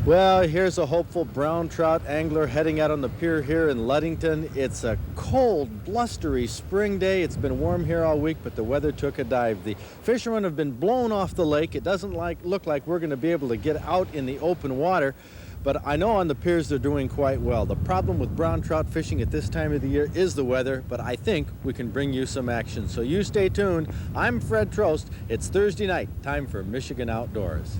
Well, here's a hopeful brown trout angler heading out on the pier here in Ludington. It's a cold, blustery spring day. It's been warm here all week, but the weather took a dive. The fishermen have been blown off the lake. It doesn't look like we're going to be able to get out in the open water, but I know on the piers they're doing quite well. The problem with brown trout fishing at this time of the year is the weather, but I think we can bring you some action. So you stay tuned. I'm Fred Trost. It's Thursday night, time for Michigan Outdoors.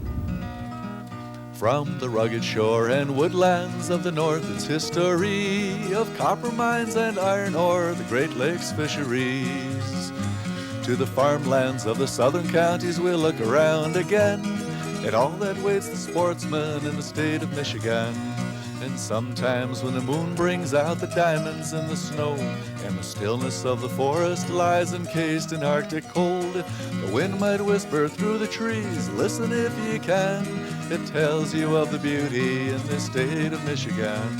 From the rugged shore and woodlands of the north, its history of copper mines and iron ore, the Great Lakes fisheries. To the farmlands of the southern counties, we'll look around again at all that waits the sportsman in the state of Michigan. And sometimes when the moon brings out the diamonds in the snow, and the stillness of the forest lies encased in Arctic cold, the wind might whisper through the trees, listen if you can, it tells you of the beauty in this state of Michigan.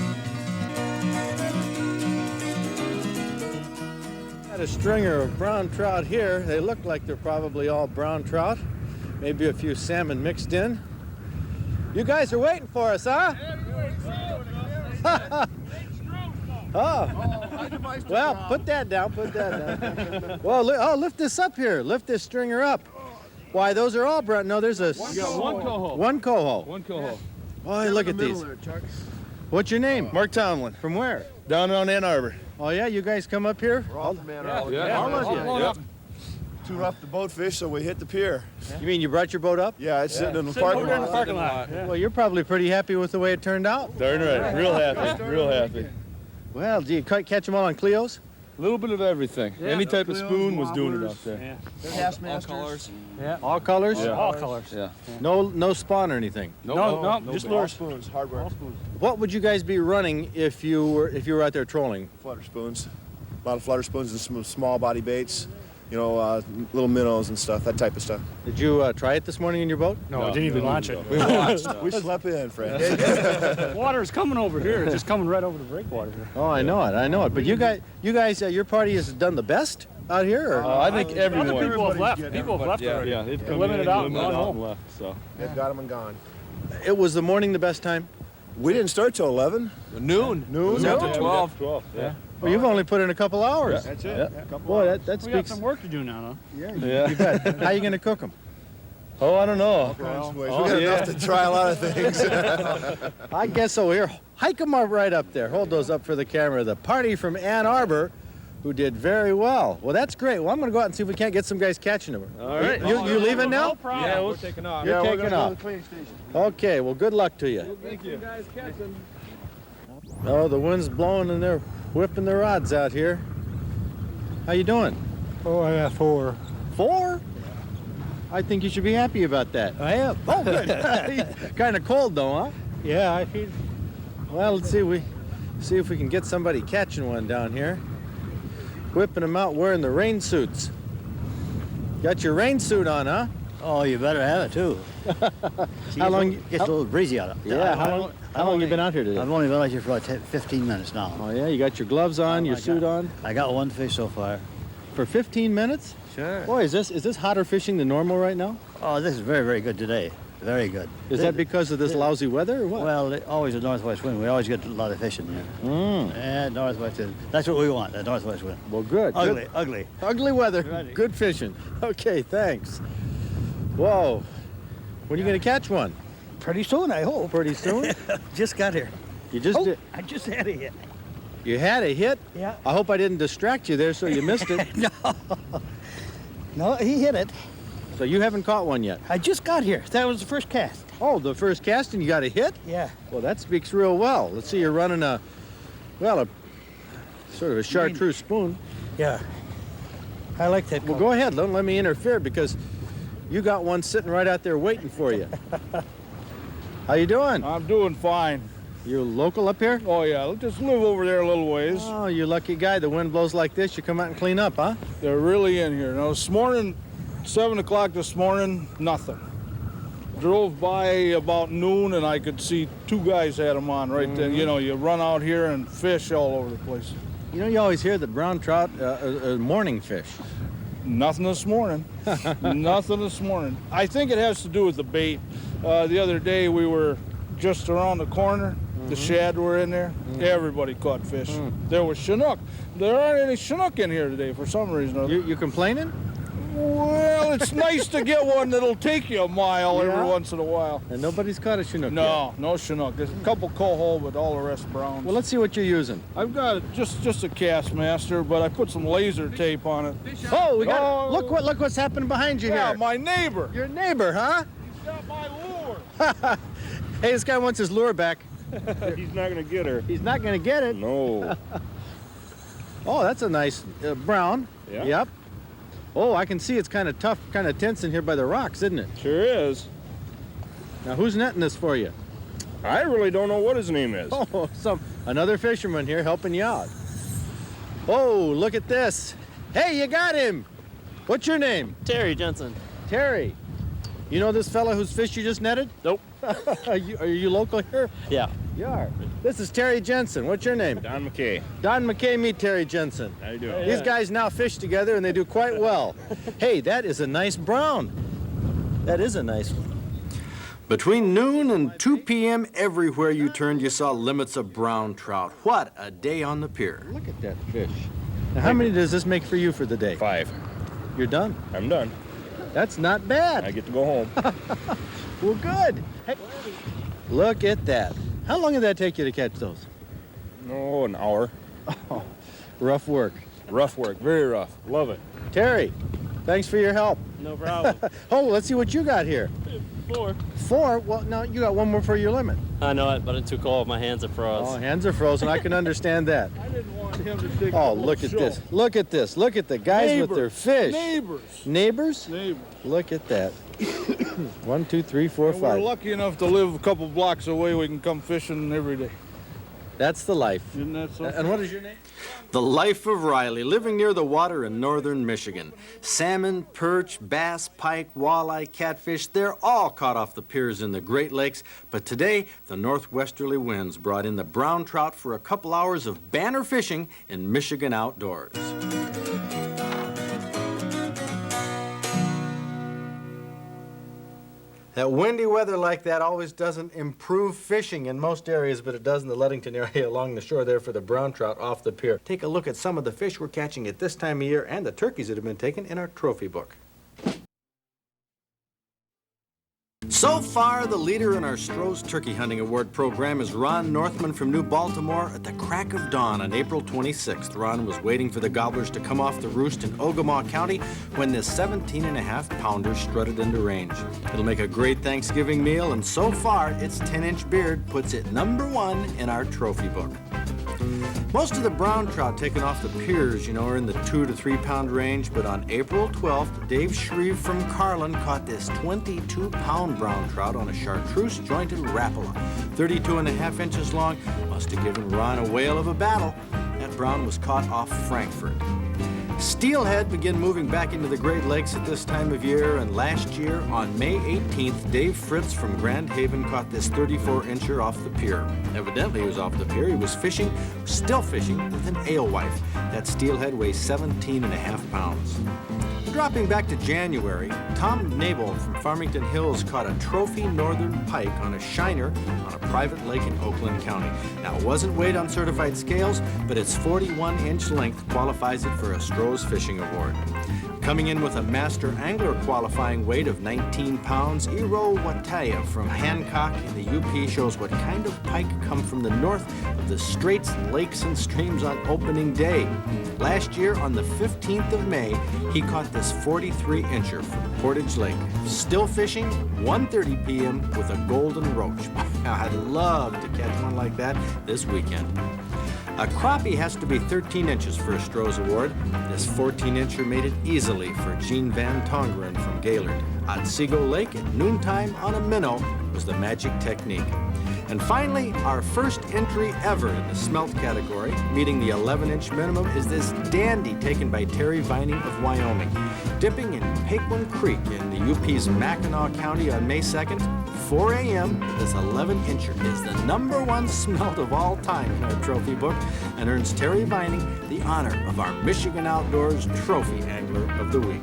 Got a stringer of brown trout here. They look like they're probably all brown trout. Maybe a few salmon mixed in. You guys are waiting for us, huh? Oh. Well, put that down, Well, lift this up here. Lift this stringer up. Why, those are all brown. No, there's a... You got one coho. One coho. One coho. Oh, look at these. What's your name? Mark Tomlin. From where? Down around Ann Arbor. Oh, yeah? You guys come up here? We're all from Ann Arbor. Yeah. Too rough to boat fish, so we hit the pier. You mean you brought your boat up? Yeah, it's sitting in the Sitting over parking in the lot. parking lot. Yeah. Well, you're probably pretty happy with the way it turned out. Darn right. Real happy. Real happy. Well, do you catch them all on Cleos? A little bit of everything. Yeah. Any type of spoon was doing it out there. Yeah. All colors. Yeah. All colors? Yeah. All colors. Yeah. No spawn or anything? No, just All lures. spoons, hardware. What would you guys be running if you were out there trolling? Flutter spoons. A lot of flutter spoons and some small body baits. You know, little minnows and stuff, that type of stuff. Did you try it this morning in your boat? No, I didn't even launch it. We watched. We slept in, friend. Water's coming over here. It's just coming right over the breakwater here. Oh, I know it. But you guys, your party has done the best out here? Or? I think everyone. Other people have left. People have left already. Yeah, they've come limited in, out and limited gone out home. and left. So They've got them and gone. It was the morning the best time? we didn't start till 11. Noon. Noon. After 12. 12. Yeah. Well, you've only put in a couple hours. That's it. Yeah. Boy, that We got speaks. some work to do now, Yeah, Yeah. you bet. How are you going to cook them? Oh, I don't know. We Oh, got yeah. enough to try a lot of things. I guess so. Here, hike them up right up there. Hold those up for the camera. The party from Ann Arbor, who did very well. Well, that's great. Well, I'm going to go out and see if we can't get some guys catching them. All right. You leaving now? Yeah, we're taking off. You're we're taking gonna go off. to the cleaning station. Okay, well, good luck to you. Thank you. Oh, the wind's blowing and they're whipping their rods out here. How you doing? Oh, I got 4. 4? I think you should be happy about that. I am. Oh, good. Kind of cold though, huh? Yeah, I feel. Well, let's see if we can get somebody catching one down here. Whipping them out wearing the rain suits. Got your rain suit on, huh? Oh, you better have it too. How long? Gets a little breezy out. Yeah. How long you been out here today? I've only been out here for about 15 minutes now. Oh yeah, you got your gloves on, your suit on. I got one fish so far. For 15 minutes? Sure. Boy, is this hotter fishing than normal right now? Oh, this is very, very good today. Very good. Is that because of this lousy weather or what? Well, always a northwest wind. We always get a lot of fishing here. And northwest wind. That's what we want, the northwest wind. Well, good. Ugly, Good. ugly. Ugly weather. Ready. Good fishing. Okay, thanks. Whoa. When are you going to catch one? Pretty soon, I hope. Pretty soon? Just got here. You just did. I just had a hit. You had a hit? Yeah. I hope I didn't distract you there so you missed it. No, he hit it. So you haven't caught one yet? I just got here. That was the first cast. Oh, the first cast and you got a hit? Yeah. Well, that speaks real well. Let's see, you're running a sort of a chartreuse spoon. Yeah. I like that. Well, go ahead. Don't let me interfere because you got one sitting right out there waiting for you. How you doing? I'm doing fine. You local up here? Oh yeah, I'll just live over there a little ways. Oh, you lucky guy. The wind blows like this, you come out and clean up, huh? They're really in here. Now this morning, 7 o'clock this morning, nothing. Drove by about noon and I could see 2 guys had them on right then. You know, you run out here and fish all over the place. You know, you always hear that brown trout are morning fish. Nothing this morning. Nothing this morning. I think it has to do with the bait. The other day we were just around the corner. The shad were in there. Everybody caught fish. There was Chinook. There aren't any Chinook in here today for some reason. Or other. You complaining? Well, it's nice to get one that'll take you a mile Yeah? every once in a while. And nobody's caught a Chinook yet. No Chinook. There's a couple coho, but all the rest browns. Well, let's see what you're using. I've got just a Castmaster, but I put some laser tape on it. Oh, we got Oh. look what's happening behind you Yeah, here. my neighbor. Your neighbor, huh? He's got my lure. Hey, this guy wants his lure back. He's not gonna get her. He's not gonna get it. No. Oh, that's a nice brown. Yeah. Yep. Oh, I can see it's kind of tough, kind of tense in here by the rocks, isn't it? Sure is. Now, who's netting this for you? I really don't know what his name is. Oh, another fisherman here helping you out. Oh, look at this. Hey, you got him. What's your name? Terry Jensen. Terry. You know this fella whose fish you just netted? Nope. Are you local here? Yeah. You are. This is Terry Jensen. What's your name? Don McKay. Don McKay, meet Terry Jensen. How you doing? These guys now fish together and they do quite well. Hey, that is a nice brown. That is a nice one. Between noon and 2 p.m., everywhere you turned, you saw limits of brown trout. What a day on the pier. Look at that fish. Now, how many does this make for you for the day? 5. You're done. I'm done. That's not bad. I get to go home. Well, good. Hey, look at that. How long did that take you to catch those? Oh, an hour. Oh, rough work. Rough work. Very rough. Love it. Terry, thanks for your help. No problem. Oh, let's see what you got here. 4. 4? Well, no, you got one more for your limit. I know it, but I'm too cold. My hands are froze. Oh, hands are frozen. I can understand that. I didn't want him to take Oh, the look at show. this. Look at this. Look at the guys with their fish. Neighbors. Neighbors? Neighbors. Look at that. 1, 2, 3, 4, And we're 5. lucky enough to live a couple blocks away. We can come fishing every day. That's the life. Isn't that so? And what is your name? The life of Riley, living near the water in northern Michigan. Salmon, perch, bass, pike, walleye, catfish, they're all caught off the piers in the Great Lakes. But today, the northwesterly winds brought in the brown trout for a couple hours of banner fishing in Michigan outdoors. That windy weather like that always doesn't improve fishing in most areas, but it does in the Ludington area along the shore there for the brown trout off the pier. Take a look at some of the fish we're catching at this time of year and the turkeys that have been taken in our trophy book. So far, the leader in our Trost Turkey Hunting Award program is Ron Northman from New Baltimore. At the crack of dawn on April 26th, Ron was waiting for the gobblers to come off the roost in Ogemaw County when this 17.5-pounder strutted into range. It'll make a great Thanksgiving meal, and so far, its 10-inch beard puts it #1 in our trophy book. Most of the brown trout taken off the piers, are in the 2 to 3 pound range, but on April 12th, Dave Shreve from Carlin caught this 22-pound brown trout on a chartreuse jointed Rapala. 32.5 inches long, must have given Ron a whale of a battle. That brown was caught off Frankfurt. Steelhead begin moving back into the Great Lakes at this time of year, and last year, on May 18th, Dave Fritz from Grand Haven caught this 34-incher off the pier. Evidently, he was off the pier. He was fishing, still fishing, with an alewife. That steelhead weighs 17.5 pounds. Dropping back to January, Tom Nabel from Farmington Hills caught a trophy northern pike on a shiner on a private lake in Oakland County. Now, it wasn't weighed on certified scales, but its 41-inch length qualifies it for a Stroh's Fishing Award. Coming in with a master angler qualifying weight of 19 pounds, Iro Wataya from Hancock in the UP shows what kind of pike come from the north of the straits, lakes, and streams on opening day. Last year, on the 15th of May, he caught this 43-incher from Portage Lake. Still fishing, 1:30 p.m. with a golden roach. I'd love to catch one like that this weekend. A crappie has to be 13 inches for a Stroh's Award. This 14-incher made it easily for Gene Van Tongeren from Gaylord. Otsego Lake at noontime on a minnow was the magic technique. And finally, our first entry ever in the smelt category, meeting the 11-inch minimum, is this dandy taken by Terry Vining of Wyoming. Dipping in Paquin Creek in the UP's Mackinac County on May 2nd, 4 a.m., this 11-incher is the #1 smelt of all time in our trophy book and earns Terry Vining the honor of our Michigan Outdoors Trophy Angler of the Week.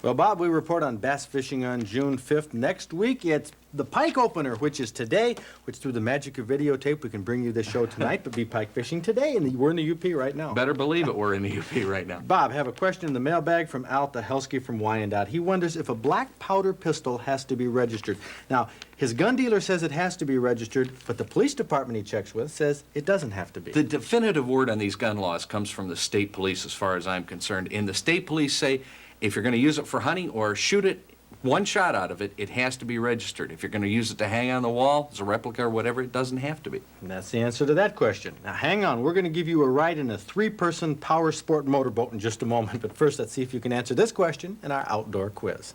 Well, Bob, we report on bass fishing on June 5th. Next week, it's the pike opener, which is today, which through the magic of videotape, we can bring you the show tonight, but be pike fishing today, and we're in the UP right now. Better believe it, we're in the UP right now. Bob, have a question in the mailbag from Al Tahelsky from Wyandotte. He wonders if a black powder pistol has to be registered. Now, his gun dealer says it has to be registered, but the police department he checks with says it doesn't have to be. The definitive word on these gun laws comes from the state police, as far as I'm concerned. And the state police say if you're going to use it for hunting or shoot it, one shot out of it, it has to be registered. If you're going to use it to hang on the wall as a replica or whatever, it doesn't have to be. And that's the answer to that question. Now, hang on. We're going to give you a ride in a three-person power sport motorboat in just a moment. But first, let's see if you can answer this question in our outdoor quiz.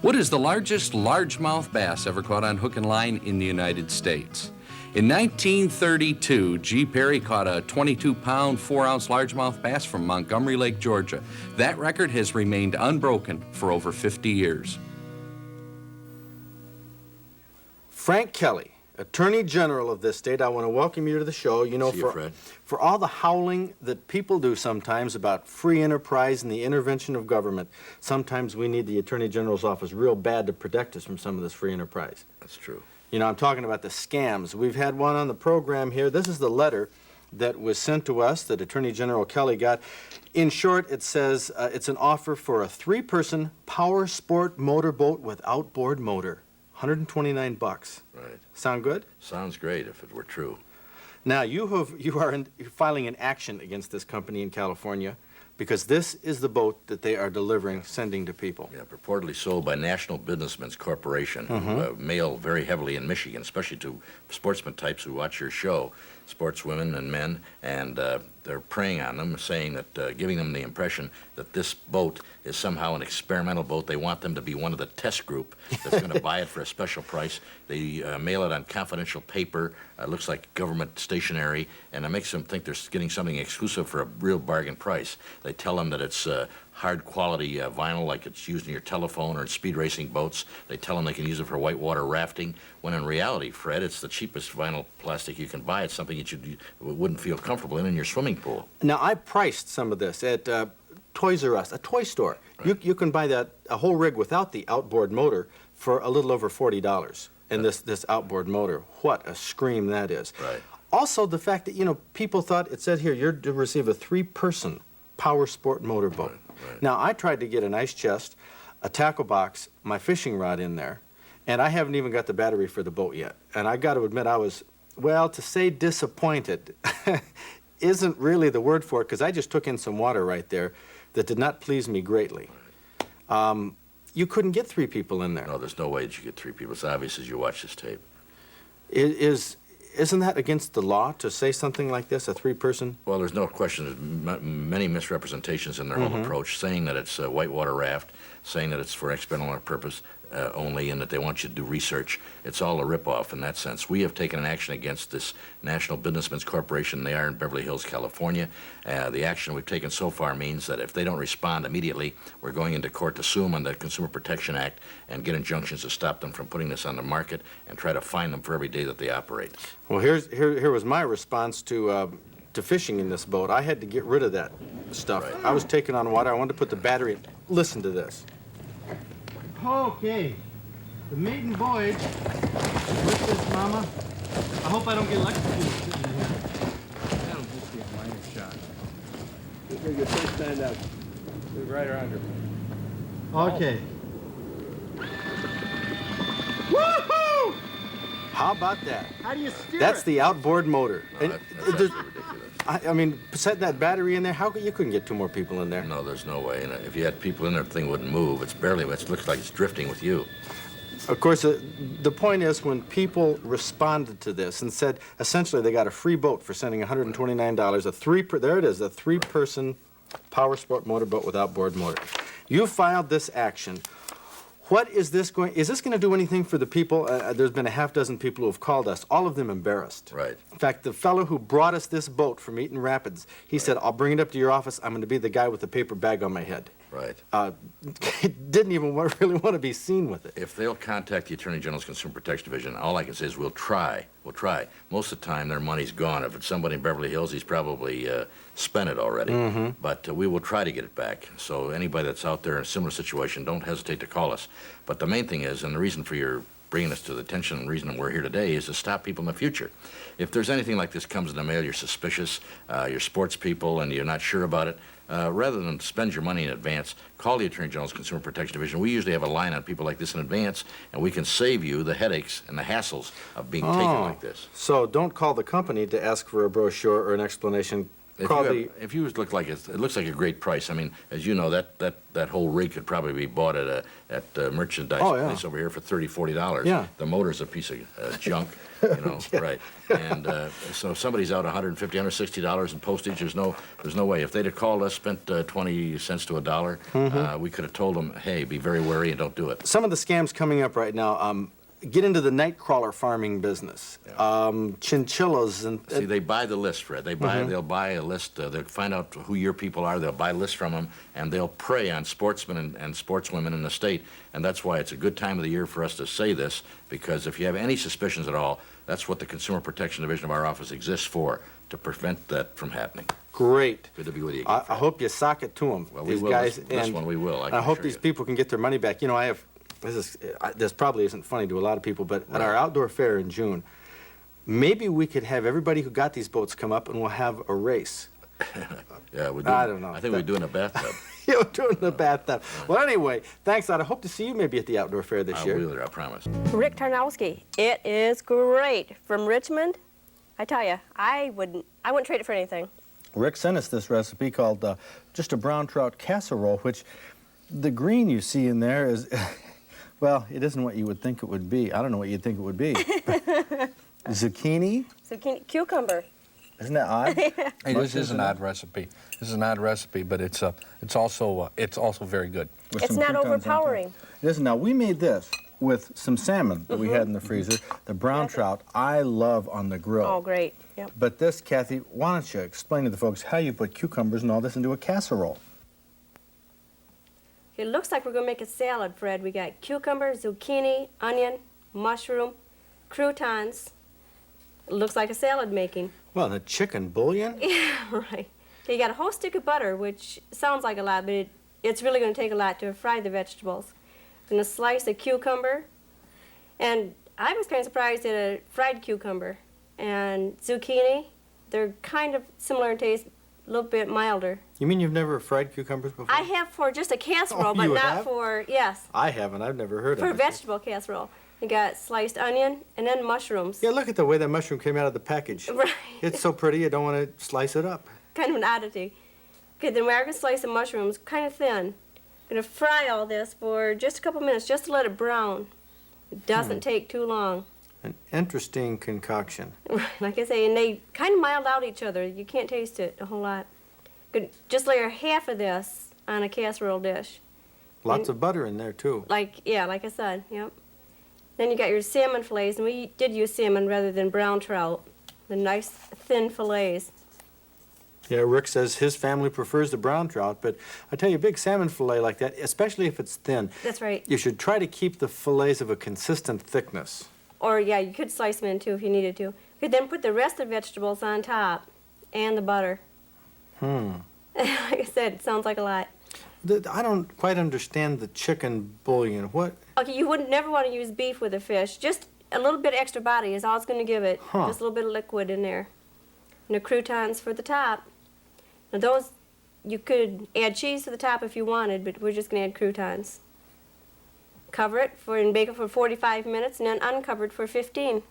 What is the largest largemouth bass ever caught on hook and line in the United States? In 1932, G. Perry caught a 22-pound, 4-ounce largemouth bass from Montgomery Lake, Georgia. That record has remained unbroken for over 50 years. Frank Kelly, Attorney General of this state, I want to welcome you to the show. You know, for all the howling that people do sometimes about free enterprise and the intervention of government, sometimes we need the Attorney General's office real bad to protect us from some of this free enterprise. That's true. You know, I'm talking about the scams. We've had one on the program here. This is the letter that was sent to us that Attorney General Kelly got. In short, it says it's an offer for a three-person power sport motorboat with outboard motor. $129. Right. Sound good? Sounds great if it were true. Now, you're filing an action against this company in California because this is the boat that they are delivering, sending to people. Yeah, purportedly sold by National Businessmen's Corporation, who mail very heavily in Michigan, especially to sportsman types who watch your show, sportswomen and men, and they're preying on them, saying that, giving them the impression that this boat is somehow an experimental boat. They want them to be one of the test group that's going to buy it for a special price. They mail it on confidential paper. It looks like government stationery, and it makes them think they're getting something exclusive for a real bargain price. They tell them that it's hard quality vinyl, like it's used in your telephone or in speed racing boats. They tell them they can use it for whitewater rafting, when in reality, Fred, it's the cheapest vinyl plastic you can buy. It's something that you wouldn't feel comfortable in your swimming pool. Now, I priced some of this at Toys R Us, a toy store. Right. You can buy a whole rig without the outboard motor for a little over $40. And this outboard motor, what a scream that is. Right. Also, the fact that, you know, people thought, it said here, you're to receive a three-person power sport motorboat. Right. Now, I tried to get an ice chest, a tackle box, my fishing rod in there, and I haven't even got the battery for the boat yet. And I got to admit, I was, well, to say disappointed isn't really the word for it, because I just took in some water right there that did not please me greatly. You couldn't get three people in there. No, there's no way that you get three people. It's obvious as you watch this tape. Isn't that against the law to say something like this, a three-person? Well, there's no question. There's many misrepresentations in their whole approach, saying that it's a whitewater raft, saying that it's for experimental purpose only, and that they want you to do research. It's all a ripoff in that sense. We have taken an action against this National Businessmen's Corporation. They are in Beverly Hills, California. The action we've taken so far means that if they don't respond immediately, we're going into court to sue them on the Consumer Protection Act and get injunctions to stop them from putting this on the market and try to fine them for every day that they operate. Well, here was my response to fishing in this boat. I had to get rid of that stuff. Right. I was taking on water. I wanted to put the battery in. Listen to this. Okay, the maiden voyage with this mama. I hope I don't get electrocuted sitting in here. That'll just be a minor shot. You're going to first stand up. Move right around her. Okay. Woohoo! How about that? How do you steer That's it? the outboard motor. No, And that's there's- absolutely ridiculous. I mean, set that battery in there. You couldn't get two more people in there? No, there's no way. And if you had people in there, the thing wouldn't move. It looks like it's drifting with you. Of course, the point is when people responded to this and said, essentially, they got a free boat for sending $129, there it is, a three-person power sport motorboat with outboard motor. You filed this action. What is this going to do anything for the people? There's been a half dozen people who have called us, all of them embarrassed. Right. In fact, the fellow who brought us this boat from Eaton Rapids, he said, I'll bring it up to your office. I'm going to be the guy with the paper bag on my head. Right. didn't even really want to be seen with it. If they'll contact the Attorney General's Consumer Protection Division, all I can say is we'll try. We'll try. Most of the time, their money's gone. If it's somebody in Beverly Hills, he's probably spent it already. But we will try to get it back. So anybody that's out there in a similar situation, don't hesitate to call us. But the main thing is, and the reason for your bringing us to the attention and reason we're here today is to stop people in the future. If there's anything like this comes in the mail, you're suspicious, you're sports people, and you're not sure about it, rather than spend your money in advance, call the Attorney General's Consumer Protection Division. We usually have a line on people like this in advance, and we can save you the headaches and the hassles of being taken like this. So don't call the company to ask for a brochure or an explanation. If you look like it looks like a great price. I mean, as you know, that whole rig could probably be bought at a merchandise place over here for $30, $40. Yeah. The motor's a piece of junk, you know, right? And so if somebody's out $150, $160 in postage, there's no way. If they'd have called us, spent 20 cents to $1, we could have told them, hey, be very wary and don't do it. Some of the scams coming up right now. Get into the night crawler farming business. Chinchillas and see, they buy the list, Fred. They'll buy a list. They'll find out who your people are. They'll buy lists from them, and they'll prey on sportsmen and sportswomen in the state. And that's why it's a good time of the year for us to say this, because if you have any suspicions at all, that's what the Consumer Protection Division of our office exists for, to prevent that from happening. Great. Good to be with you again, I hope you sock it to them. Well, these we will. guys. This one we will. I hope these people can get their money back. You know, this probably isn't funny to a lot of people, but at our outdoor fair in June, maybe we could have everybody who got these boats come up and we'll have a race. Yeah, I don't know. I think we're doing a bathtub. You're doing the bathtub. Well, anyway, thanks, Ed. I hope to see you maybe at the outdoor fair this year. I will, I promise. Rick Tarnowski, it is great. From Richmond, I tell you, I wouldn't trade it for anything. Rick sent us this recipe called just a brown trout casserole, which the green you see in there is... Well, it isn't what you would think it would be. I don't know what you'd think it would be. Zucchini? Zucchini, cucumber. Isn't that odd? Hey, this is an odd recipe. This is an odd recipe, but it's also very good. It's not overpowering. It isn't. Now, we made this with some salmon that we had in the freezer. The brown trout I love on the grill. Oh, great. Yep. But this, Kathy, why don't you explain to the folks how you put cucumbers and all this into a casserole? It looks like we're going to make a salad, Fred. We got cucumber, zucchini, onion, mushroom, croutons. It looks like a salad making. Well, the chicken bouillon? Yeah, right. Okay, you got a whole stick of butter, which sounds like a lot, but it's really going to take a lot to fry the vegetables. I'm going to slice a cucumber, and I was kind of surprised at a fried cucumber. And zucchini, they're kind of similar in taste, a little bit milder. You mean you've never fried cucumbers before? I have for just a casserole, but you not have? for, yes. I haven't. I've never heard of it. For a vegetable casserole. You got sliced onion and then mushrooms. Yeah, look at the way that mushroom came out of the package. Right. It's so pretty, you don't want to slice it up. Kind of an oddity. Okay, then we're going to slice the mushrooms kind of thin. Going to fry all this for just a couple minutes, just to let it brown. It doesn't take too long. An interesting concoction. Like I say, and they kind of mild out each other. You can't taste it a whole lot. Good. Just layer half of this on a casserole dish. Lots of butter in there, too. Like I said, yep. Then you got your salmon fillets, and we did use salmon rather than brown trout. The nice thin fillets. Yeah, Rick says his family prefers the brown trout, but I tell you, a big salmon fillet like that, especially if it's thin, That's right. you should try to keep the fillets of a consistent thickness. Or, yeah, you could slice them in, too, if you needed to. You could then put the rest of the vegetables on top, and the butter. Like I said, it sounds like a lot. I don't quite understand the chicken bouillon. What? Okay, you would never want to use beef with a fish. Just a little bit extra body is all it's going to give it. Just a little bit of liquid in there. And the croutons for the top. Now those, you could add cheese to the top if you wanted, but we're just going to add croutons. Cover it and bake it for 45 minutes, and then uncover it for 15.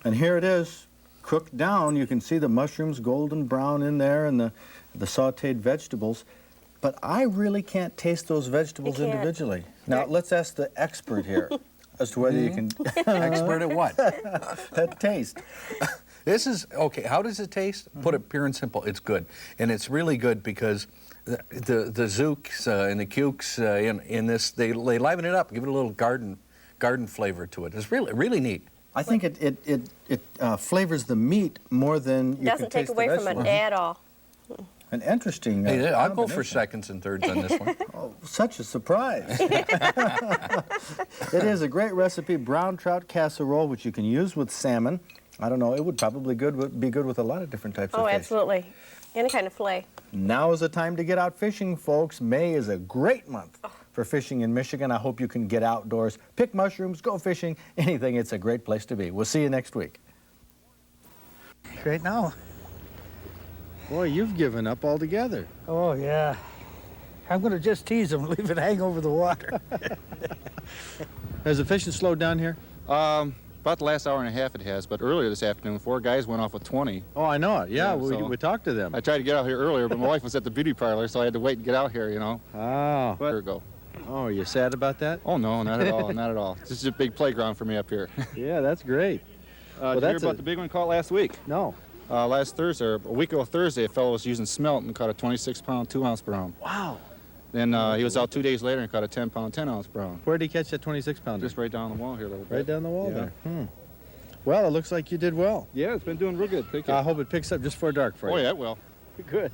And here it is, cooked down. You can see the mushrooms golden brown in there and the sautéed vegetables. But I really can't taste those vegetables individually. Now, let's ask the expert here as to whether you can... Expert at what? At taste. This is, okay, how does it taste? Put it pure and simple, it's good. And it's really good because the zooks and the cukes in this, they liven it up, give it a little garden flavor to it. It's really neat. I think it flavors the meat more than you can taste the Doesn't take away from it at all. An interesting. Hey, I'll go for combination. seconds and thirds on this one. Oh, such a surprise. It is a great recipe, brown trout casserole, which you can use with salmon. I don't know, it would probably be good with a lot of different types of Oh, fish. absolutely. Any kind of fillet. Now is the time to get out fishing, folks. May is a great month for fishing in Michigan. I hope you can get outdoors, pick mushrooms, go fishing, anything. It's a great place to be. We'll see you next week. Right now. Boy, you've given up altogether. Oh, yeah. I'm going to just tease them, leave it hang over the water. Has the fishing slowed down here? About the last hour and a half it has, but earlier this afternoon, 4 guys went off with 20. Oh, I know it. Yeah, Yeah, so- we talked to them. I tried to get out here earlier, but my wife was at the beauty parlor, so I had to wait and get out here, you know. Oh. But, go. Oh, are you sad about that? Oh, no, not at all, not at all. This is a big playground for me up here. Yeah, that's great. Did you hear about the big one caught last week? No. Last Thursday, or a week ago Thursday, a fellow was using smelt and caught a 26-pound, 2-ounce brown. Wow. Then he was out 2 days later and caught a 10-pound, 10-ounce brown. Where did he catch that 26-pounder? Just right down the wall here a little bit. Right down the wall Yeah. there. Well, it looks like you did well. Yeah, it's been doing real good. Thank you. I hope it picks up just before dark for you. Oh, yeah, it will. Good.